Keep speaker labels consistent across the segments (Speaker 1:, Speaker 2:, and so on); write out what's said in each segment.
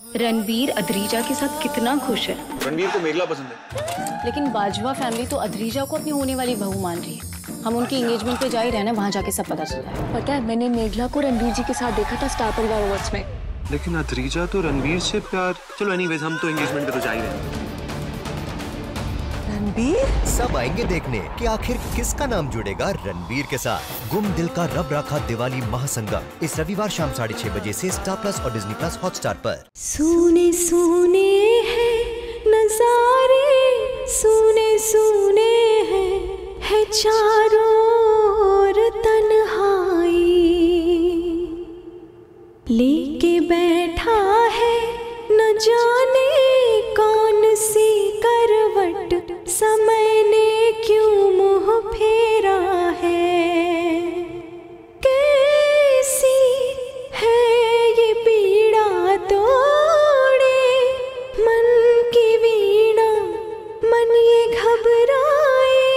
Speaker 1: रणबीर अद्रीजा के साथ कितना खुश है।
Speaker 2: रणबीर को मेघला पसंद है।
Speaker 1: लेकिन बाजवा फैमिली तो अद्रीजा को अपनी होने वाली बहू मान रही है। हम उनकी एंगेजमेंट पे जा ही रहना, वहाँ जाके सब पता चल रहा है।
Speaker 3: पता है, मैंने मेघला को रणबीर जी के साथ देखा था स्टार परिवार अवार्ड्स में।
Speaker 2: लेकिन अद्रीजा तो रणबीर से प्यार। चलो एनीवेज, हम तो एंगेजमेंट पे तो जा ही रहे हैं।
Speaker 4: रणबीर सब आएंगे देखने कि आखिर किसका नाम जुड़ेगा रणबीर के साथ। गुम दिल का रब राखा दिवाली महासंगम इस रविवार शाम 6:30 बजे से स्टार प्लस और डिज्नी प्लस हॉटस्टार पर।
Speaker 5: सुने सुने हैं नजारे, सुने सुने है चारों ओर तन्हाई, लेके बैठा है न जाने कौन सी करवट, समय ने क्यों मुँह फेरा है। कैसी है ये पीड़ा तोड़े मन की वीणा, मन ये घबराए,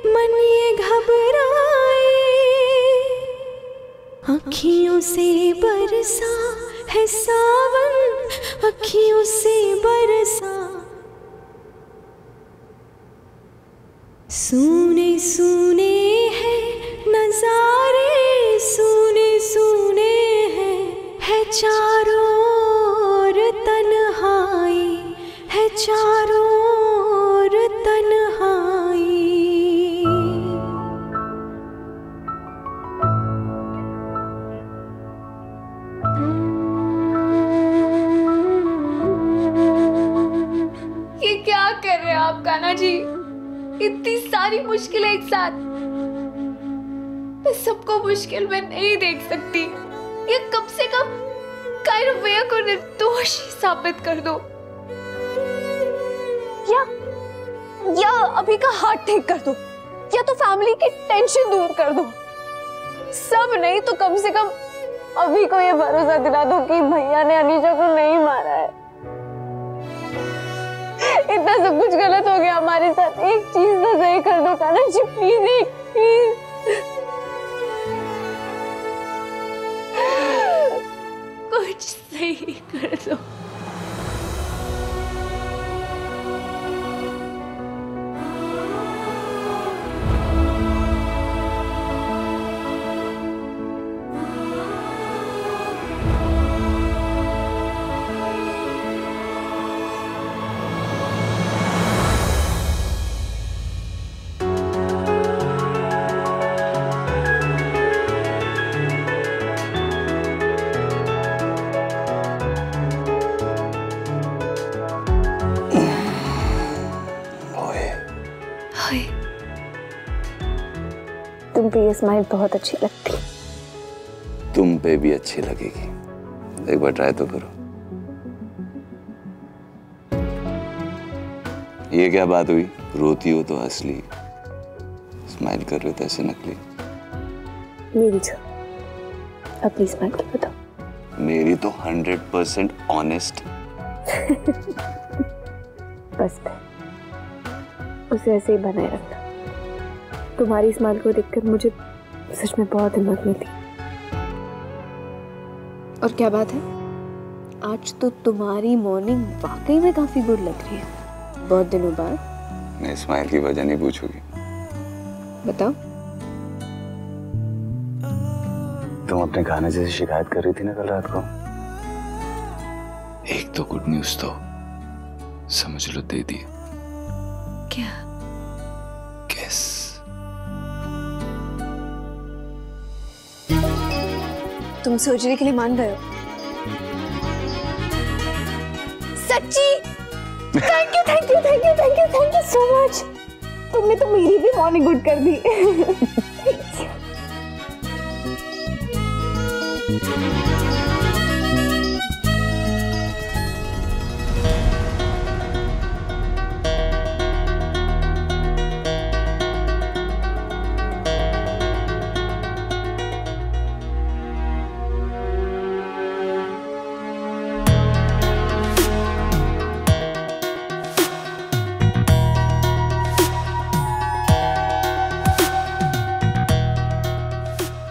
Speaker 5: मन ये घबराए। अखियों से बरसा है सावन, अखियों से बरसा। सुने सुने हैं नजारे, सुने सुने है चारों ओर तन्हाई, है चारों ओर तन्हाई।
Speaker 3: ये क्या कर रहे हैं आप कान्हा जी? इतनी सारी मुश्किलें एक साथ, मैं सबको मुश्किल में नहीं देख सकती। ये कम से कम कायरवैया को निर्दोष साबित कर दो, या अभी का हार्ट ठीक कर दो, या तो फैमिली की टेंशन दूर कर दो। सब नहीं तो कम से कम अभी को ये भरोसा दिला दो कि भैया ने अनीशा को नहीं मारा है। इतना सब कुछ गलत हो गया हमारे साथ, एक चीज तो सही कर दो कान्हा जी, प्लीज एक प्लीज। कुछ सही कर दो। तुम पे ये स्माइल बहुत अच्छी लगती है।
Speaker 6: तुम पे भी अच्छी लगेगी, एक बार ट्राई तो करो। ये क्या बात हुई? रोती हो तो असली, स्माइल कर रहे हो तो ऐसे नकली।
Speaker 3: मेरी जो अपनी स्माइल की बताओ।
Speaker 6: मेरी तो 100% ऑनेस्ट।
Speaker 3: बस उसे ऐसे ही बनाए रखना। तुम्हारी स्माइल को देखकर मुझे सच में बहुत हिम्मत मिली। और क्या बात है, आज तो तुम्हारी मॉर्निंग वाकई में काफी गुड लग रही है, बहुत दिनों बाद।
Speaker 6: मैं स्माइल की वजह नहीं पूछूंगी।
Speaker 3: बताओ।
Speaker 6: तुम अपने खाने से शिकायत कर रही थी ना कल रात को। एक तो गुड न्यूज तो समझ लो दे दी।
Speaker 3: क्या?
Speaker 6: गेस।
Speaker 3: तुम सर्जरी के लिए मान रहे हो? सच्ची? Thank you thank you thank you thank you thank you so much. तुमने तो मेरी भी मॉर्निंग गुड कर दी। Thank you.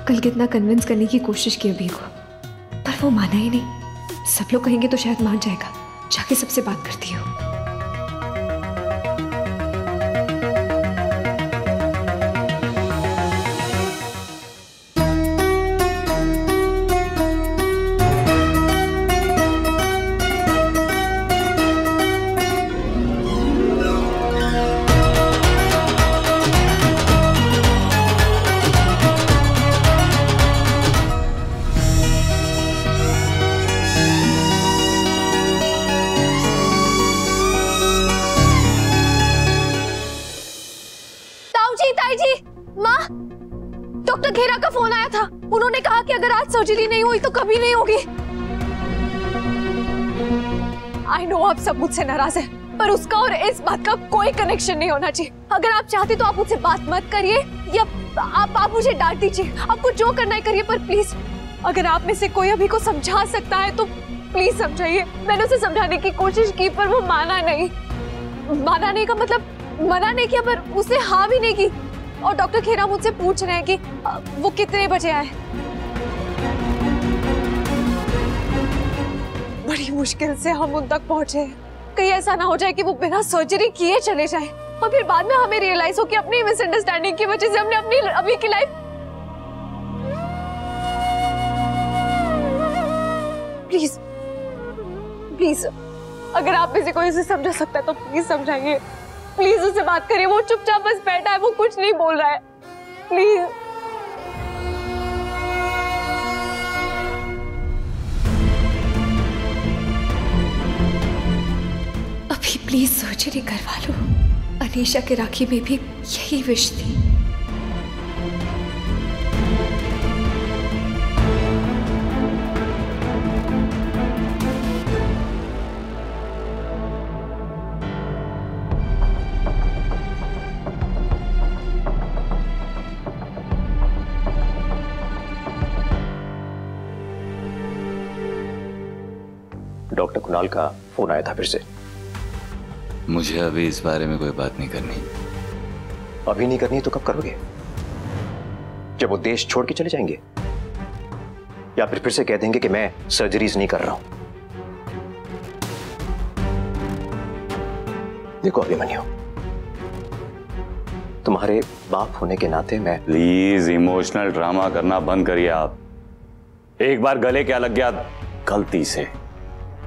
Speaker 3: कल कितना कन्विंस करने की कोशिश की अभी को, पर वो माना ही नहीं। सब लोग कहेंगे तो शायद मान जाएगा। जाके सबसे बात करती हूँ।
Speaker 7: डॉक्टर खेरा का फोन आया था। उन्होंने कहा कि अगर आज सर्जरी नहीं हुई तो कभी नहीं होगी। आई नो आप सब मुझसे नाराज हैं, पर उसका और इस बात का कोई कनेक्शन नहीं होना चाहिए। अगर आप चाहते तो आप मुझसे बात मत करिए या आप मुझे डांट दीजिए। आपको जो करना है करिए, पर प्लीज अगर आप में से कोई अभी को समझा सकता है तो प्लीज समझाइए। मैंने उसे समझाने की कोशिश की पर वो माना नहीं। माना नहीं का मतलब मना नहीं किया, पर उसे हाँ भी नहीं की। और डॉक्टर खेरा मुझसे पूछ रहे हैं कि वो कितने बजे आए। बड़ी मुश्किल से हम उन तक पहुंचे। कहीं ऐसा ना हो जाए कि वो बिना सर्जरी किए चले जाए और फिर बाद में हमें रियलाइज हो कि अपनी मिसअंडरस्टैंडिंग की वजह से हमने अपनी अभी की लाइफ। प्लीज प्लीज अगर आप में से कोई उसे समझा सकता है तो प्लीज समझाइए। प्लीज उससे बात करिए। वो चुपचाप बस बैठा है, वो कुछ नहीं बोल रहा है। प्लीज
Speaker 3: अभी प्लीज सर्जरी करवा लो। अनीशा के राखी में भी यही विश थी।
Speaker 8: डॉक्टर कुणाल का फोन आया था फिर से।
Speaker 6: मुझे अभी इस बारे में कोई बात नहीं करनी।
Speaker 8: अभी नहीं करनी तो कब करोगे? जब वो देश छोड़ के चले जाएंगे, या फिर से कह देंगे कि मैं सर्जरीज नहीं कर रहा हूं। देखो अभिमन्यु, तुम्हारे बाप होने के नाते मैं।
Speaker 9: प्लीज इमोशनल ड्रामा करना बंद करिए आप। एक बार गले क्या लग गया गलती से,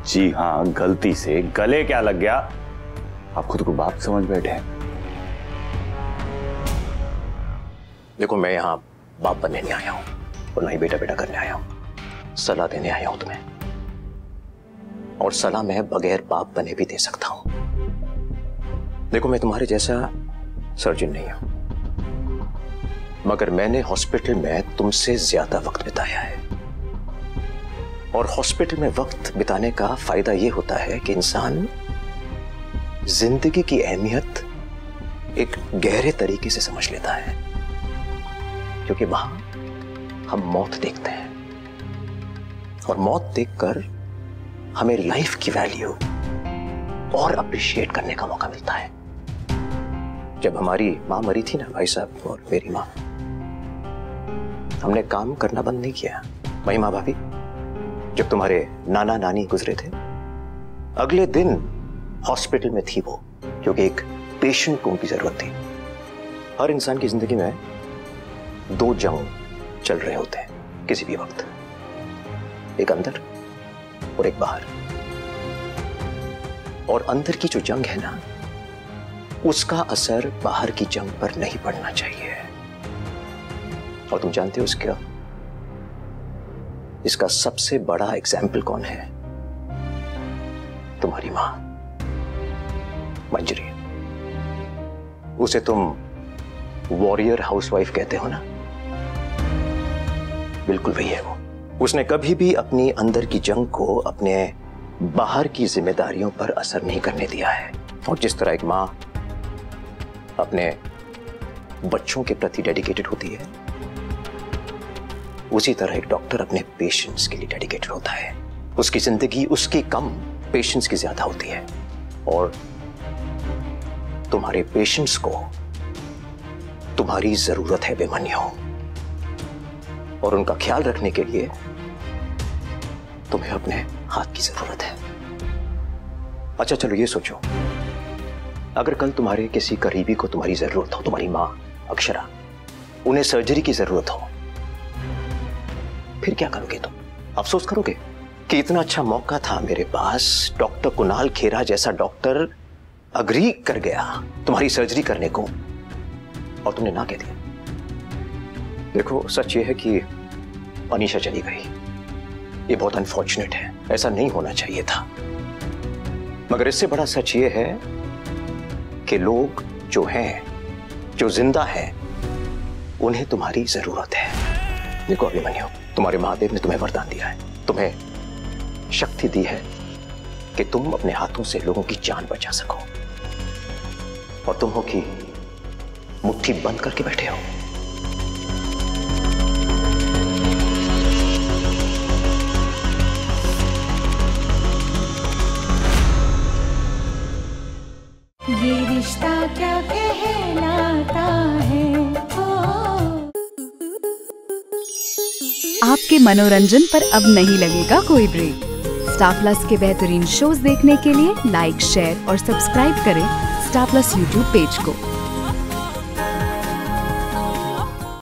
Speaker 9: जी हाँ गलती से गले क्या लग गया, आप खुद को बाप समझ बैठे हैं।
Speaker 8: देखो मैं यहां बाप बनने नहीं आया हूं और ना ही बेटा बेटा करने आया हूं। सलाह देने आया हूं तुम्हें, और सलाह मैं बगैर बाप बने भी दे सकता हूं। देखो मैं तुम्हारे जैसा सर्जन नहीं हूं, मगर मैंने हॉस्पिटल में तुमसे ज्यादा वक्त बिताया है। और हॉस्पिटल में वक्त बिताने का फायदा यह होता है कि इंसान जिंदगी की अहमियत एक गहरे तरीके से समझ लेता है, क्योंकि वहां हम मौत देखते हैं और मौत देखकर हमें लाइफ की वैल्यू और अप्रिशिएट करने का मौका मिलता है। जब हमारी मां मरी थी ना भाई साहब और मेरी मां, हमने काम करना बंद नहीं किया। महिमा भाभी, जब तुम्हारे नाना नानी गुजरे थे, अगले दिन हॉस्पिटल में थी वो, क्योंकि एक पेशेंट को उनकी जरूरत थी। हर इंसान की जिंदगी में दो जंग चल रहे होते हैं किसी भी वक्त, एक अंदर और एक बाहर। और अंदर की जो जंग है ना, उसका असर बाहर की जंग पर नहीं पड़ना चाहिए। और तुम जानते हो इसका सबसे बड़ा एग्जाम्पल कौन है? तुम्हारी मां मंजरी। उसे तुम वॉरियर हाउसवाइफ कहते हो ना, बिल्कुल वही है वो। उसने कभी भी अपनी अंदर की जंग को अपने बाहर की जिम्मेदारियों पर असर नहीं करने दिया है। और जिस तरह एक मां अपने बच्चों के प्रति डेडिकेटेड होती है, उसी तरह एक डॉक्टर अपने पेशेंट्स के लिए डेडिकेटेड होता है। उसकी जिंदगी उसकी कम, पेशेंट्स की ज्यादा होती है। और तुम्हारे पेशेंट्स को तुम्हारी जरूरत है अभिमन्यु, और उनका ख्याल रखने के लिए तुम्हें अपने हाथ की जरूरत है। अच्छा चलो ये सोचो, अगर कल तुम्हारे किसी करीबी को तुम्हारी जरूरत हो, तुम्हारी माँ अक्षरा, उन्हें सर्जरी की जरूरत हो, फिर क्या करोगे तुम? अफसोस करोगे कि इतना अच्छा मौका था मेरे पास, डॉक्टर कुणाल खेरा जैसा डॉक्टर अग्री कर गया तुम्हारी सर्जरी करने को और तुमने ना कह दिया। देखो सच ये है कि अनीशा चली गई, ये बहुत अनफॉर्चुनेट है, ऐसा नहीं होना चाहिए था। मगर इससे बड़ा सच ये है कि लोग जो हैं, जो जिंदा हैं, उन्हें तुम्हारी जरूरत है। देखो अभिमन्यु, तुम्हारे महादेव ने तुम्हें वरदान दिया है, तुम्हें शक्ति दी है कि तुम अपने हाथों से लोगों की जान बचा सको, और तुम हो कि मुट्ठी बंद करके बैठे हो।
Speaker 5: ये रिश्ता क्या कहलाता है।
Speaker 10: आपके मनोरंजन पर अब नहीं लगेगा कोई ब्रेक। स्टार प्लस के बेहतरीन शोज देखने के लिए लाइक, शेयर और सब्सक्राइब करें स्टार प्लस यूट्यूब पेज को।